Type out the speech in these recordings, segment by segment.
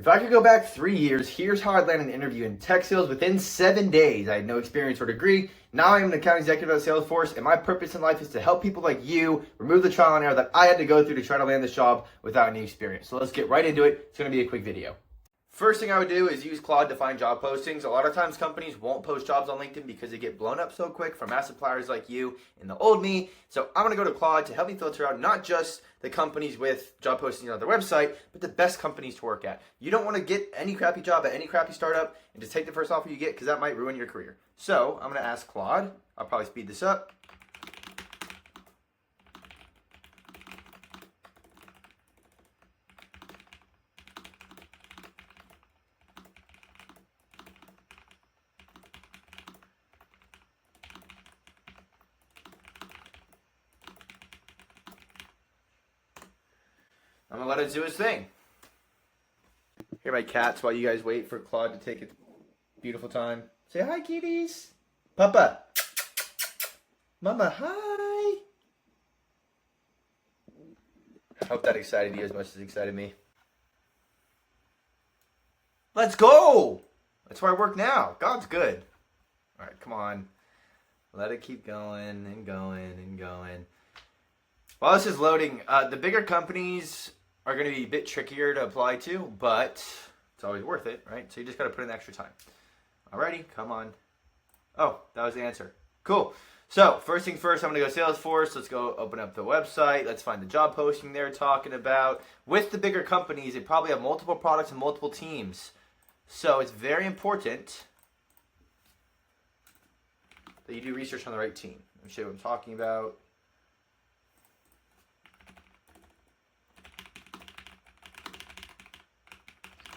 If I could go back 3 years, here's how I'd land an interview in tech sales within 7 days. I had no experience or degree. Now I am an account executive at Salesforce, and my purpose in life is to help people like you remove the trial and error that I had to go through to try to land this job without any experience. So let's get right into it. It's going to be a quick video. First thing I would do is use Claude to find job postings. A lot of times companies won't post jobs on LinkedIn because they get blown up so quick from massive suppliers like you and the old me. So I'm going to go to Claude to help me filter out not just the companies with job postings on their website, but the best companies to work at. You don't want to get any crappy job at any crappy startup and just take the first offer you get because that might ruin your career. So I'm going to ask Claude. I'll probably speed this up. I'm going to let it do its thing. Here are my cats while you guys wait for Claude to take a beautiful time. Say hi, kitties. Papa. Mama, hi. I hope that excited you as much as it excited me. Let's go. That's where I work now. God's good. All right, come on. Let it keep going and going and going. While this is loading, the bigger companies are going to be a bit trickier to apply to, but it's always worth it, right? So you just got to put in the extra time. Alrighty, come on. Oh, that was the answer. Cool. So first thing first, I'm going to go Salesforce. Let's go open up the website. Let's find the job posting they're talking about. With the bigger companies, they probably have multiple products and multiple teams. So it's very important that you do research on the right team. Let me show you what I'm talking about.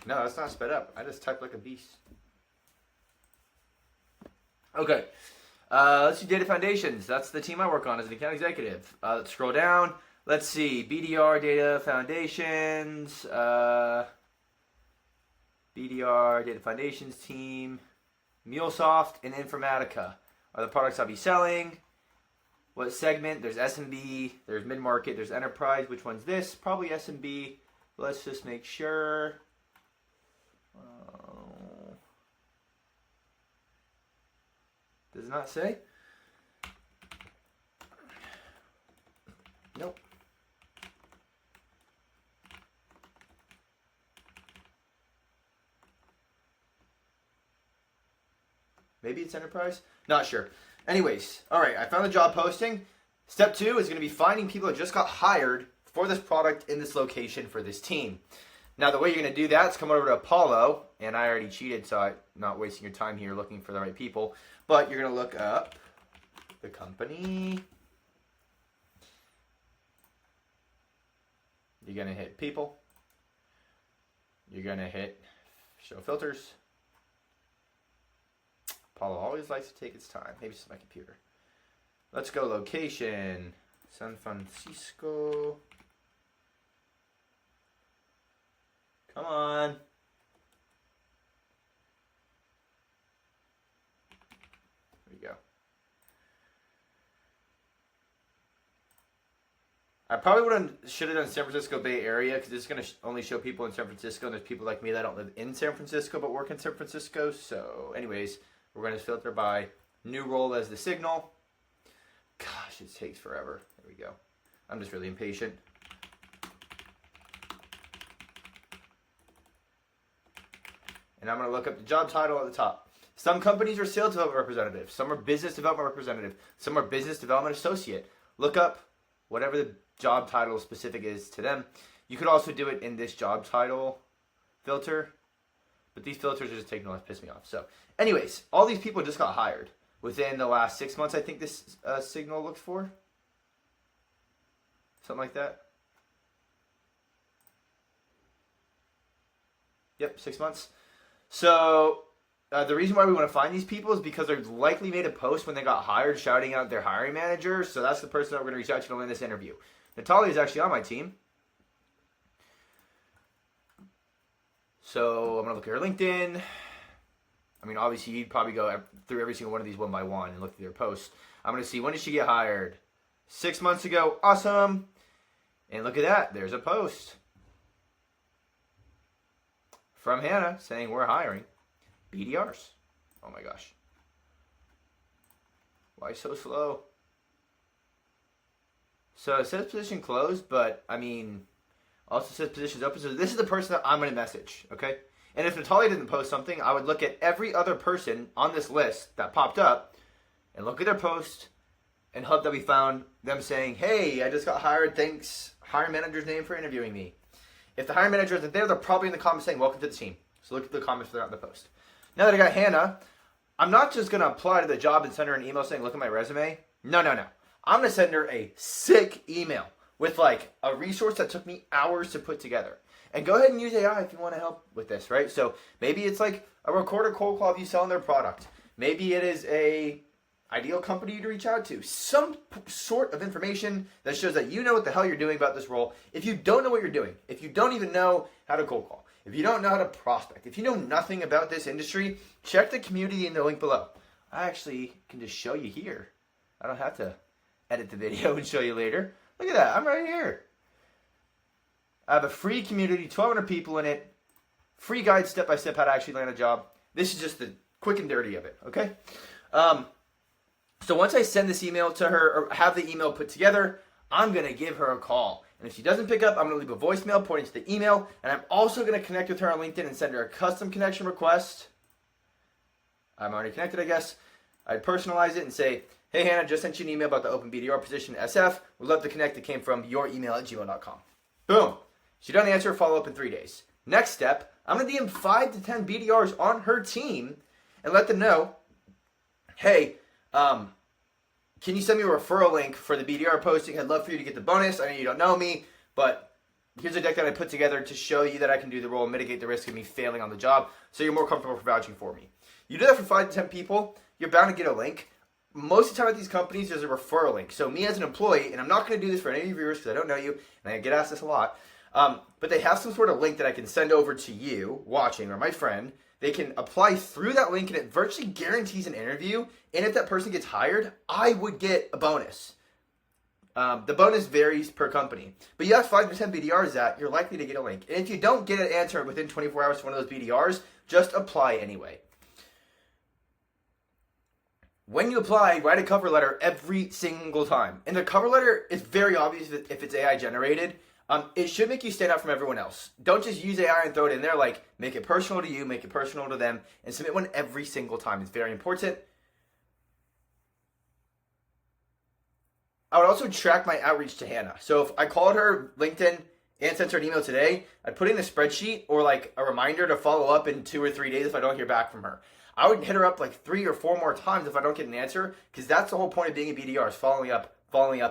No, that's not sped up. I just typed like a beast. Okay. Let's see Data Foundations. That's the team I work on as an account executive. Let's scroll down. Let's see. BDR Data Foundations. BDR Data Foundations team. MuleSoft and Informatica are the products I'll be selling. What segment? There's SMB. There's mid-market. There's enterprise. Which one's this? Probably SMB. Let's just make sure. Does it not say? Nope. Maybe it's enterprise? Not sure. Anyways, all right, I found the job posting. Step 2 is going to be finding people that just got hired for this product in this location for this team. Now, the way you're going to do that is come over to Apollo, and I already cheated, so I'm not wasting your time here looking for the right people. But you're going to look up the company. You're going to hit people. You're going to hit show filters. Apollo always likes to take its time. Maybe it's my computer. Let's go location. San Francisco. Come on. There we go. I probably should have done San Francisco Bay Area because this is going to only show people in San Francisco, and there's people like me that don't live in San Francisco but work in San Francisco. So anyways, we're going to filter by new role as the signal. Gosh, it takes forever. There we go. I'm just really impatient. And I'm going to look up the job title at the top. Some companies are sales development representative. Some are business development representative. Some are business development associate. Look up whatever the job title specific is to them. You could also do it in this job title filter. But these filters are just taking a while to piss me off. So anyways, all these people just got hired within the last 6 months, I think this signal looks for. Something like that. Yep, 6 months. So the reason why we want to find these people is because they're likely made a post when they got hired shouting out their hiring manager. So that's the person that we're going to reach out to land this interview. Natalia is actually on my team. So I'm going to look at her LinkedIn. I mean, obviously, you'd probably go through every single one of these one by one and look at their posts. I'm going to see, when did she get hired? 6 months ago. Awesome. And look at that. There's a post. from Hannah saying we're hiring BDRs. Oh my gosh. Why so slow? So it says position closed, but I mean, also says positions open. So this is the person that I'm going to message, okay? And if Natalia didn't post something, I would look at every other person on this list that popped up and look at their post and hope that we found them saying, hey, I just got hired. Thanks, hiring manager's name for interviewing me. If the hiring manager isn't there, they're probably in the comments saying, welcome to the team. So look at the comments throughout the post. Now that I got Hannah, I'm not just going to apply to the job and send her an email saying, look at my resume. No. I'm going to send her a sick email with like a resource that took me hours to put together. And go ahead and use AI if you want to help with this, right? So maybe it's like a recorded cold call of you selling their product. Maybe it is a ideal company to reach out to. Some sort of information that shows that you know what the hell you're doing about this role. If you don't know what you're doing, if you don't even know how to cold call, if you don't know how to prospect, if you know nothing about this industry, check the community in the link below. I actually can just show you here. I don't have to edit the video and show you later. Look at that. I'm right here. I have a free community, 1,200 people in it, free guide step-by-step how to actually land a job. This is just the quick and dirty of it, okay? So once I send this email to her, or have the email put together, I'm going to give her a call. And if she doesn't pick up, I'm going to leave a voicemail pointing to the email, and I'm also going to connect with her on LinkedIn and send her a custom connection request. I'm already connected, I guess. I'd personalize it and say, hey, Hannah, just sent you an email about the open BDR position at SF. Would love to connect. It came from your email at gmail.com. Boom. She doesn't answer, follow up in 3 days. Next step, I'm going to DM 5 to 10 BDRs on her team and let them know, hey, can you send me a referral link for the BDR posting? I'd love for you to get the bonus. I know you don't know me, but here's a deck that I put together to show you that I can do the role and mitigate the risk of me failing on the job so you're more comfortable vouching for me. You do that for 5 to 10 people, you're bound to get a link. Most of the time at these companies, there's a referral link. So me as an employee, and I'm not going to do this for any of your viewers because I don't know you, and I get asked this a lot, but they have some sort of link that I can send over to you watching or my friend. They can apply through that link and it virtually guarantees an interview. And if that person gets hired, I would get a bonus. The bonus varies per company. But you have 5 to 10 BDRs that you're likely to get a link. And if you don't get an answer within 24 hours to one of those BDRs, just apply anyway. When you apply, write a cover letter every single time. And the cover letter is very obvious if it's AI generated. It should make you stand out from everyone else. Don't just use AI and throw it in there. Like, make it personal to you, make it personal to them, and submit one every single time. It's very important. I would also track my outreach to Hannah. So if I called her LinkedIn and sent her an email today, I'd put in a spreadsheet or like a reminder to follow up in 2 or 3 days if I don't hear back from her. I would hit her up like 3 or 4 more times if I don't get an answer, because that's the whole point of being a BDR, is following up,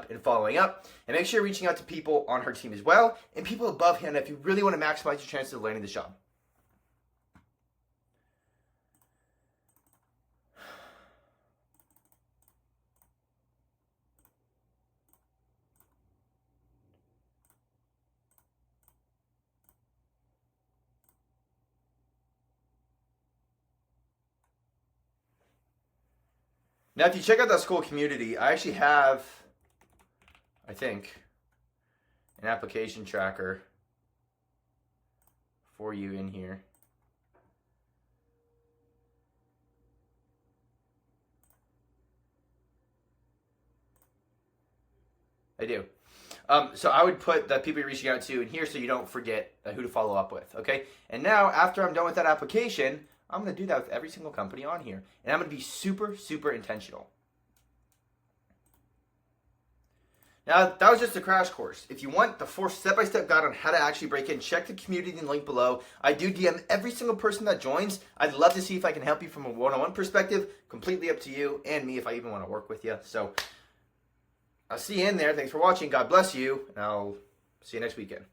and following up. And make sure you're reaching out to people on her team as well, and people above Hannah if you really want to maximize your chances of landing this job. Now, if you check out that school community, I actually have, I think, an application tracker for you in here. I do. So I would put the people you're reaching out to in here so you don't forget who to follow up with, okay? And now, after I'm done with that application, I'm going to do that with every single company on here. And I'm going to be super, super intentional. Now, that was just a crash course. If you want the 4 step-by-step guide on how to actually break in, check the community in the link below. I do DM every single person that joins. I'd love to see if I can help you from a one-on-one perspective. Completely up to you and me if I even want to work with you. So, I'll see you in there. Thanks for watching. God bless you. And I'll see you next weekend.